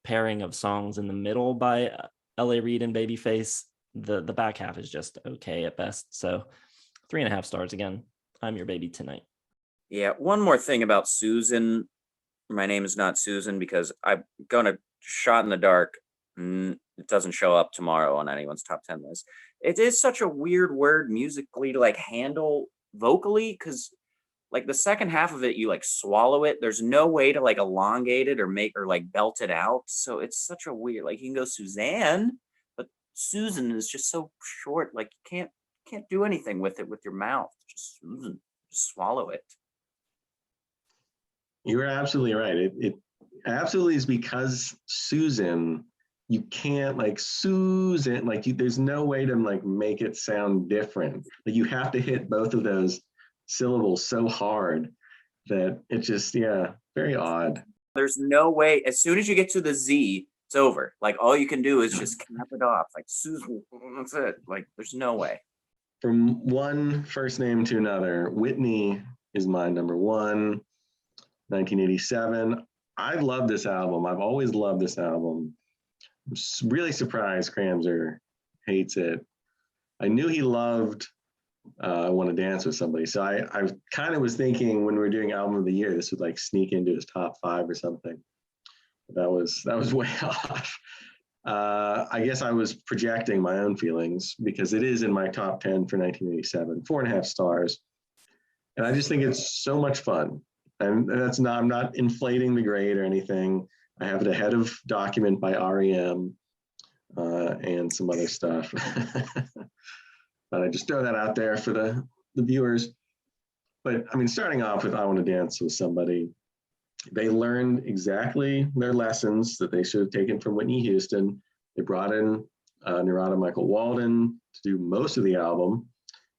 pairing of songs in the middle by LA Reid and Babyface, the back half is just okay at best. So 3.5 stars again. I'm your baby tonight.
Yeah, one more thing about Susan. My name is not Susan because I'm gonna shot in the dark. It doesn't show up tomorrow on anyone's top 10 list. It is such a weird word musically to like handle vocally because like the second half of it, you like swallow it. There's no way to like elongate it or make or like belt it out. So it's such a weird, like you can go Suzanne, but Susan is just so short. Like you can't do anything with it with your mouth. Just Susan, just swallow it.
You were absolutely right. It absolutely is because Susan, you can't like Susan, like there's no way to like make it sound different. Like you have to hit both of those syllables so hard that it just, very odd.
There's no way, as soon as you get to the Z, it's over. Like all you can do is just cap it off. Like Susan, that's it. Like there's no way.
From one first name to another, Whitney is my number 1. 1987. I love this album. I've always loved this album. I'm really surprised Kramzer hates it. I knew he loved I Want to Dance with Somebody. So I kind of was thinking when we were doing album of the year, this would like sneak into his top 5 or something. That was way off. I guess I was projecting my own feelings because it is in my top 10 for 1987, 4.5 stars. And I just think it's so much fun. And I'm not inflating the grade or anything. I have it ahead of Document by REM and some other stuff. But I just throw that out there for the viewers. But I mean, starting off with I Want to Dance with Somebody, they learned exactly their lessons that they should have taken from Whitney Houston. They brought in Narada Michael Walden to do most of the album.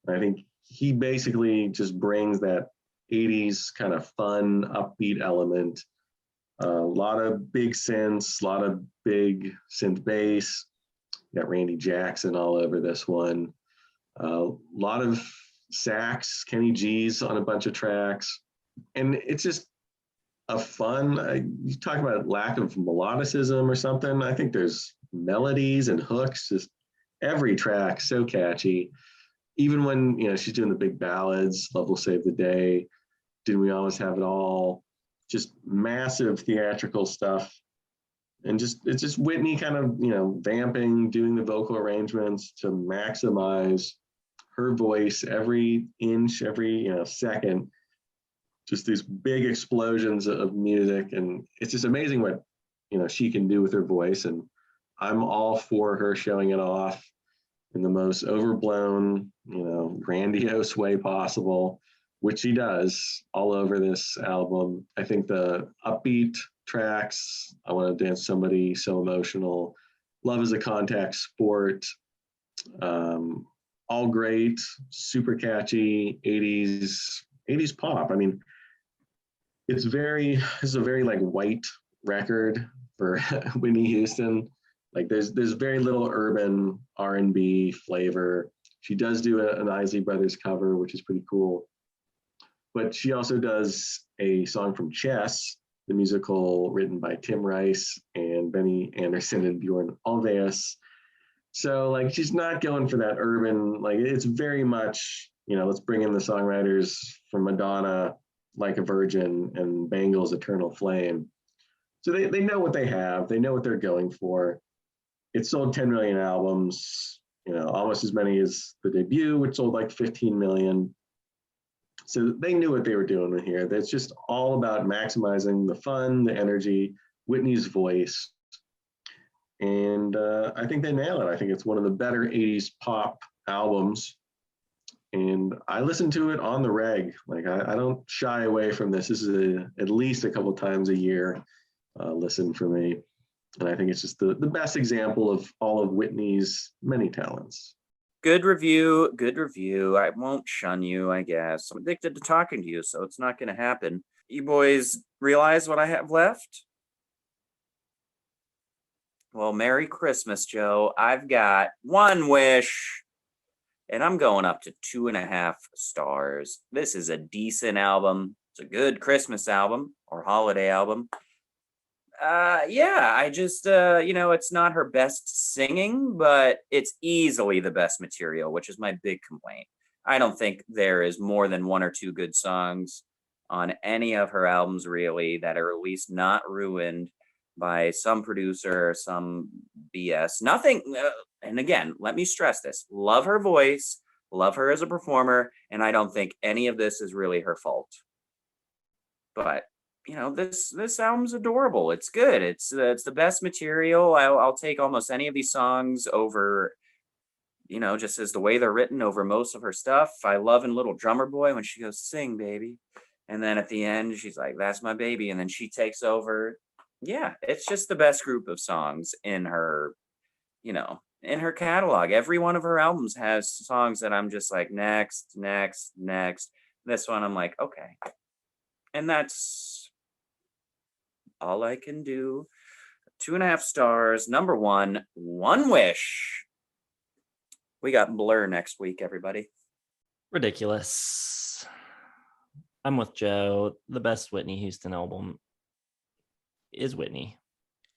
And I think he basically just brings that 80s kind of fun, upbeat element A lot of big synths, a lot of big synth bass. Got Randy Jackson all over this one. A lot of sax, Kenny G's on a bunch of tracks. And it's just a fun, you talk about lack of melodicism or something. I think there's melodies and hooks, just every track so catchy. Even when, she's doing the big ballads, Love Will Save the Day, Didn't We Always Have It All, just massive theatrical stuff. And it's just Whitney kind of, vamping, doing the vocal arrangements to maximize her voice every inch, every, second. Just these big explosions of music. And it's just amazing what, she can do with her voice. And I'm all for her showing it off in the most overblown, grandiose way possible, which she does all over this album. I think the upbeat tracks, I Want to Dance Somebody, So Emotional, Love is a Contact Sport, all great, super catchy, 80s pop. I mean, this is a very like white record for Whitney Houston. Like there's very little urban R&B flavor. She does do an Isley Brothers cover, which is pretty cool. But she also does a song from Chess, the musical written by Tim Rice and Benny Anderson and Bjorn Ulvaeus. So like she's not going for that urban, like it's very much, let's bring in the songwriters from Madonna, Like a Virgin, and Bangles' Eternal Flame. So they know what they have. They know what they're going for. It sold 10 million albums, almost as many as the debut, which sold like 15 million. So they knew what they were doing here. That's just all about maximizing the fun, the energy, Whitney's voice. And I think they nail it. I think it's one of the better 80s pop albums. And I listen to it on the reg. Like I don't shy away from this. This is at least a couple times a year listen for me. And I think it's just the best example of all of Whitney's many talents.
Good review. Good review. I won't shun you, I guess. I'm addicted to talking to you, so it's not going to happen. You boys realize what I have left? Well, Merry Christmas, Joe. I've got one wish, and I'm going up to 2.5 stars. This is a decent album. It's a good Christmas album or holiday album. I just it's not her best singing, but it's easily the best material, which is my big complaint. I don't think there is more than one or two good songs on any of her albums really that are at least not ruined by some producer or some BS. Nothing, and again, let me stress this. Love her voice, love her as a performer, and I don't think any of this is really her fault. But this album's adorable. It's good. It's the best material. I'll take almost any of these songs over, just as the way they're written, over most of her stuff. I love in Little Drummer Boy when she goes, "Sing, baby," and then at the end she's like, "That's my baby," and then she takes over. Yeah, it's just the best group of songs in her, in her catalog. Every one of her albums has songs that I'm just like, next, next, next. This one I'm like, okay, and that's all I can do. 2.5 stars. Number one wish. We got Blur next week, everybody.
Ridiculous. I'm with Joe. The best Whitney Houston album is Whitney,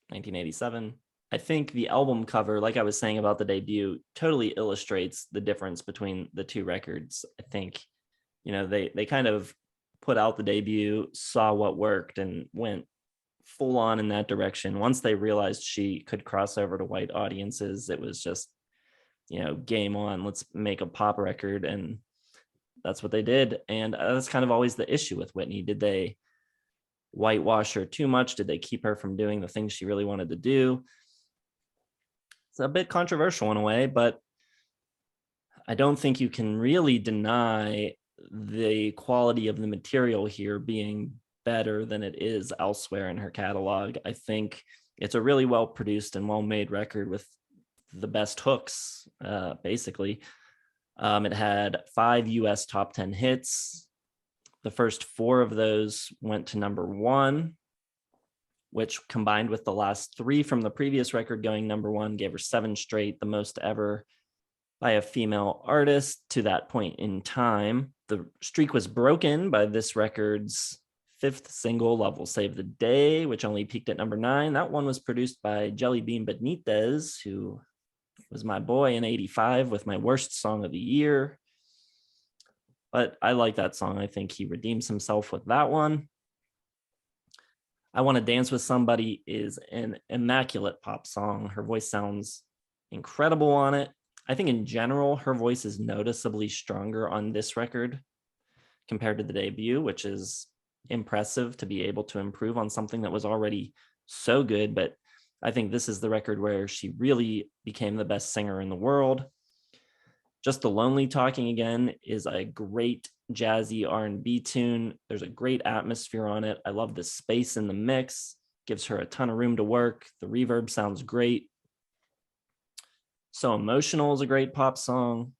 1987. I think the album cover, like I was saying about the debut, totally illustrates the difference between the two records. I think, they kind of put out the debut, saw what worked, and went full on in that direction. Once they realized she could cross over to white audiences, it was just, game on, let's make a pop record. And that's what they did. And that's kind of always the issue with Whitney. Did they whitewash her too much? Did they keep her from doing the things she really wanted to do? It's a bit controversial in a way, but I don't think you can really deny the quality of the material here being better than it is elsewhere in her catalog. I think it's a really well produced and well made record with the best hooks, basically. It had 5 US top 10 hits. The first 4 of those went to number 1. which combined with the last 3 from the previous record going number 1 gave her 7 straight, the most ever by a female artist to that point in time. The streak was broken by this record's 5th single, Love Will Save the Day, which only peaked at number 9. That one was produced by Jelly Bean Benitez, who was my boy in '85 with my worst song of the year. But I like that song. I think he redeems himself with that one. I Want to Dance with Somebody is an immaculate pop song. Her voice sounds incredible on it. I think in general, her voice is noticeably stronger on this record compared to the debut, which is impressive to be able to improve on something that was already so good. But I think this is the record where she really became the best singer in the world. Just the Lonely Talking Again is a great jazzy R&B tune. There's a great atmosphere on it. I love the space in the mix. Gives her a ton of room to work. The reverb sounds great. So Emotional is a great pop song.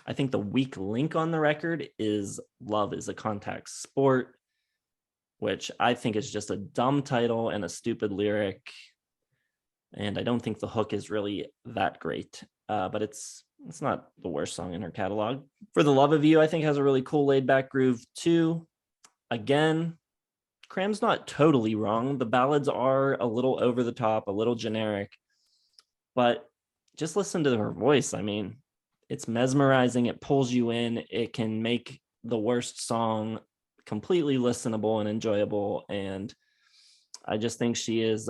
I think the weak link on the record is Love is a Contact Sport, which I think is just a dumb title and a stupid lyric. And I don't think the hook is really that great, but it's not the worst song in her catalog. For the Love of You, I think has a really cool laid back groove too. Again, Cram's not totally wrong. The ballads are a little over the top, a little generic, but just listen to her voice. I mean, it's mesmerizing. It pulls you in. It can make the worst song completely listenable and enjoyable. And I just think she is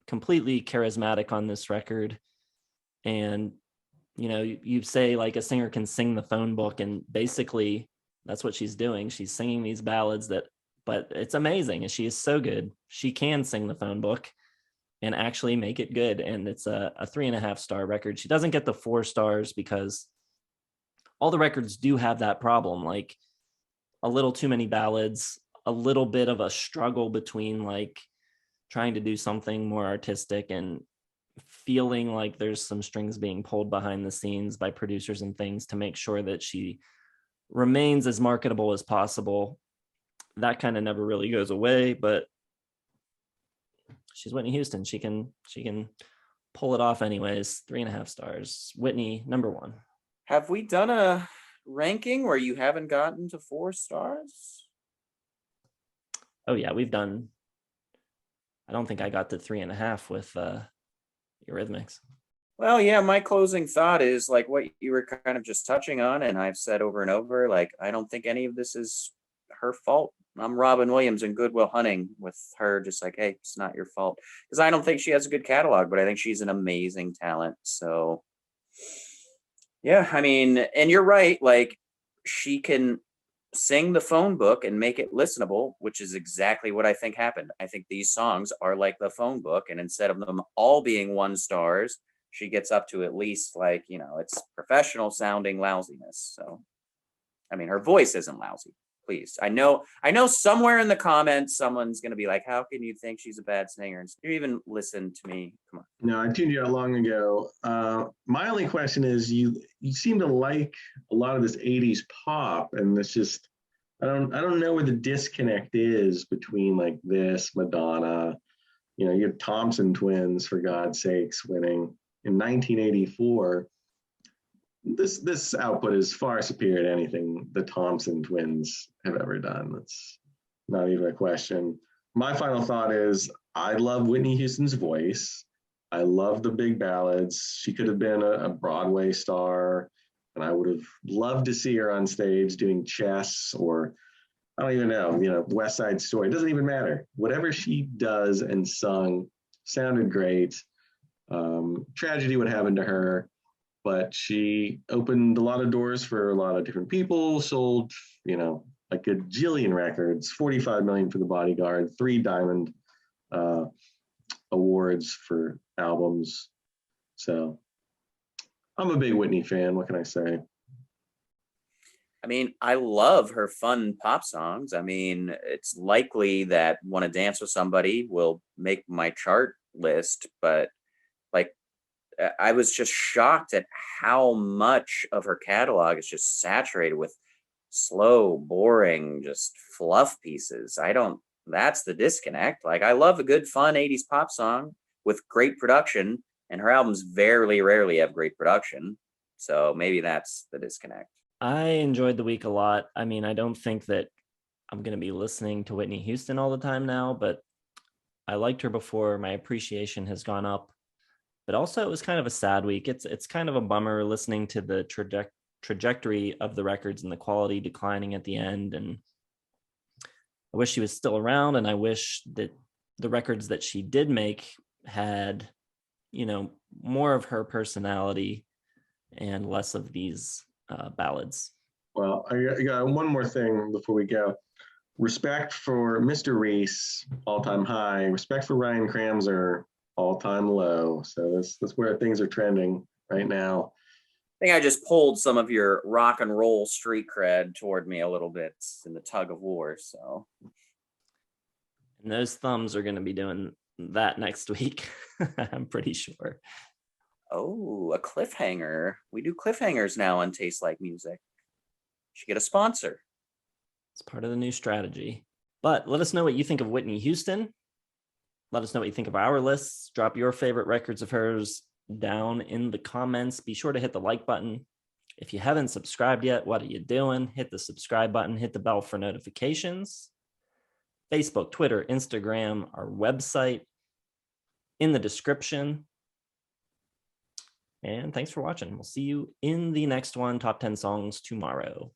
completely charismatic on this record. And, you know, you say like a singer can sing the phone book, and basically that's what she's doing. She's singing these ballads but it's amazing. And she is so good. She can sing the phone book and actually make it good. And it's a 3.5-star record. She doesn't get the 4 stars because all the records do have that problem, like a little too many ballads, a little bit of a struggle between like trying to do something more artistic and feeling like there's some strings being pulled behind the scenes by producers and things to make sure that she remains as marketable as possible. That kind of never really goes away, but she's Whitney Houston. She can pull it off anyways. 3.5 stars. Whitney, number 1.
Have we done a ranking where you haven't gotten to 4 stars?
Oh yeah, we've done. I don't think I got to 3.5 with Eurythmics.
Well, yeah, my closing thought is like what you were kind of just touching on, and I've said over and over, like, I don't think any of this is her fault. I'm Robin Williams in Good Will Hunting with her, just like, hey, it's not your fault. Because I don't think she has a good catalog, but I think she's an amazing talent. So, yeah, I mean, and you're right, like, she can sing the phone book and make it listenable, which is exactly what I think happened. I think these songs are like the phone book, and instead of them all being 1 stars, she gets up to at least like, you know, it's professional sounding lousiness. So, I mean, her voice isn't lousy. Please. I know somewhere in the comments, someone's going to be like, how can you think she's a bad singer? And you even listen to me. Come on.
No, I tuned you out long ago. My only question is, you seem to like a lot of this '80s pop, and it's just I don't know where the disconnect is between like this Madonna. You know, you have Thompson Twins, for God's sakes, winning in 1984. This output is far superior to anything the Thompson Twins have ever done. That's not even a question. My final thought is, I love Whitney Houston's voice. I love the big ballads. She could have been a Broadway star, and I would have loved to see her on stage doing Chess, or I don't even know, you know, West Side Story. It doesn't even matter. Whatever she does and sung sounded great. Tragedy would happen to her, but she opened a lot of doors for a lot of different people, sold, you know, like a jillion records, 45 million for The Bodyguard, 3 Diamond awards for albums. So I'm a big Whitney fan. What can I say?
I mean, I love her fun pop songs. I mean, it's likely that Want to Dance with Somebody will make my chart list, but like, I was just shocked at how much of her catalog is just saturated with slow, boring, just fluff pieces. I don't that's the disconnect. Like, I love a good, fun 80s pop song with great production, and her albums very rarely have great production. So maybe that's the disconnect.
I enjoyed the week a lot. I mean, I don't think that I'm going to be listening to Whitney Houston all the time now, but I liked her before. My appreciation has gone up. But also, it was kind of a sad week. It's kind of a bummer listening to the trajectory of the records and the quality declining at the end. And I wish she was still around, and I wish that the records that she did make had, more of her personality and less of these ballads.
Well, I got one more thing before we go. Respect for Mr. Reese, all-time high. Respect for Ryan Kramser, all-time low. So that's where things are trending right now.
I think I just pulled some of your rock and roll street cred toward me a little bit in the tug of war. So,
and those thumbs are going to be doing that next week. I'm pretty sure.
Oh, a cliffhanger. We do cliffhangers now on Taste Like Music. Should get a sponsor.
It's part of the new strategy. But let us know what you think of Whitney Houston. Let us know what you think of our lists. Drop your favorite records of hers down in the comments. Be sure to hit the like button. If you haven't subscribed yet, what are you doing? Hit the subscribe button, hit the bell for notifications. Facebook, Twitter, Instagram, our website in the description. And thanks for watching. We'll see you in the next one, Top 10 Songs tomorrow.